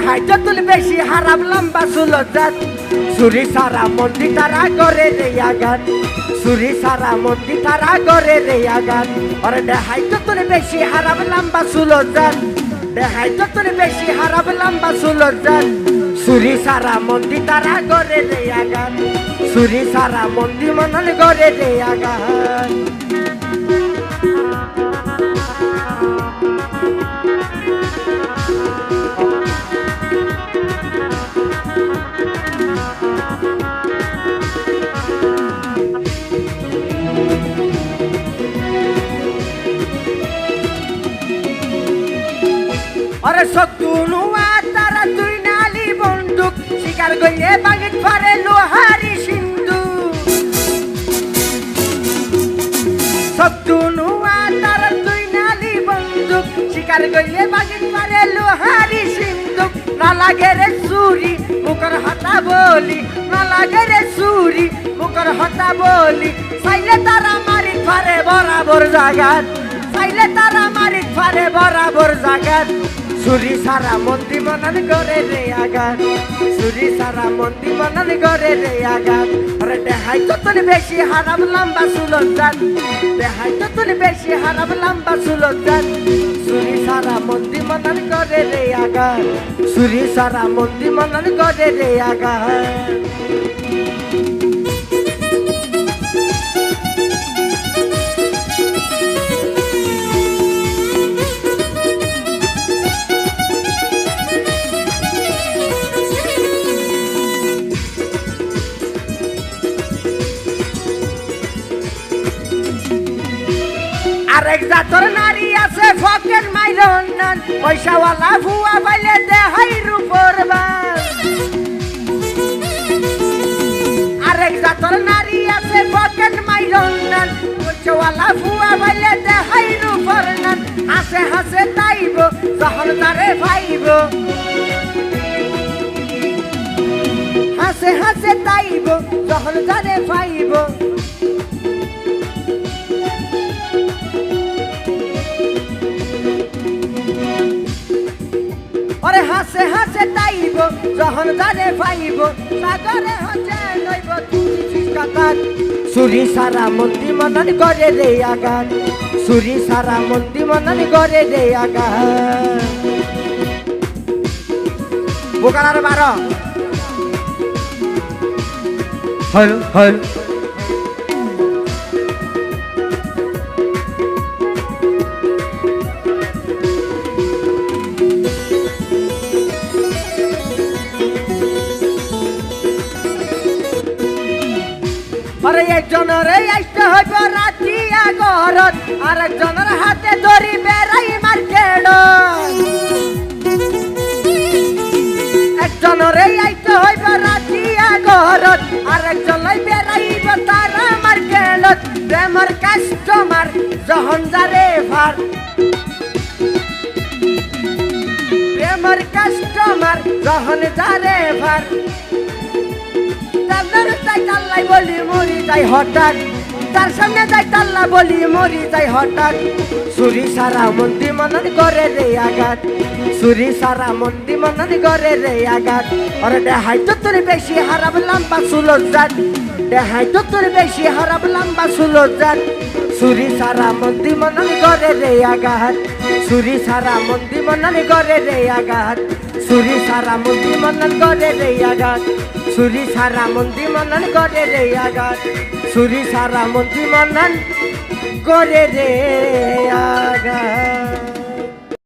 দেখাই যতুল বেশি হারাম লম্বা সুলজাত সুরি সারা মন্দি তারা করে রে আগান সুরি সারা মন্দি তারা করে রে আগান আর দেখাই যতুল বেশি হারাম লম্বা সুলজাত দেখাই যতুল বেশি হারাম লম্বা সুলজাত সুরি সারা মন্দি তারা করে রে আগান সুরি সারা মন্দি মনন করে রে আগান अरे सत्तुनु तारा तुई नाली बंदूक शिकार गइले बागित पारे लोहारी सिंधु सत्तुनु तारा तुई नाली बंदूक शिकार गइले बागित पारे लोहारी सिंधु ना लागे रे सूरी मुकर हता बोली ना लागे रे सूरी मुकर हता बोली साइले तारा मारी पारे बराबर जागात साइले तारा मारी पारे बराबर जागात सुरी सारा मंदी मनन करे रे आगान सुरी सारा मंदी मनन करे रे आगान अरे देहाई যতন বেশি হারাম লম্বা সুলজাত দেহাই যতন বেশি হারাম লম্বা সুলজাত সুরি সারা মন্দি মনন করে রে আগান সুরি সারা মন্দি মনন করে রে আগান আরেক জাতর নারী আছে ফকের মাইরন পয়সাওয়ালা ভুয়া বাইলে দেহাই রূপর বান আরেক জাতর নারী আছে ফকের মাইরন পয়সাওয়ালা ভুয়া বাইলে দেহাই রূপর নান হাসে হাসে তাইব যখন তারে ভাইব হাসে হাসে তাইব যখন তারে ভাইব अरे हासे हासे ताइब जहन जाने पाइब सागरे हजे नइब तुझी चिकातान सुरी सारा मंदी मनन करे रे आगान सुरी सारा मंदी मनन करे रे आगान बुकानार 12 हेलो हेलो अरे एक जनरे आइते हइब रातिया गरत आरेक जनर हाथे धरि बेराई मार्केट एक जनरे आइते हइब रातिया गरत आरेक जनलाई बेराई तारा मार्केट प्रेमर कास्टमार जहन जारे भार प्रेमर कास्टमार जहन जारे भार তাল্লাই বলি মরি যাই হঠাৎ তার সামনে যাই তাল্লা বলি মরি যাই হঠাৎ সুরি সারা মন্দি মনন করে রে আগাত সুরি সারা মন্দি মনন করে রে আগাত আরে দেহাই যতর বেশি হারাম লম্বা সুলজাত দেহাই যতর বেশি হারাম লম্বা সুলজাত সুরি সারা মন্দি মনন করে রে আগাত সুরি সারা মন্দি মনন করে রে আগাত সুরি সারা মন্দি মনন করে রে আগাত সুরি সারা মন্দি মনন করে রে আগাত সুরি সারা মন্দি মনন করে রে আগাত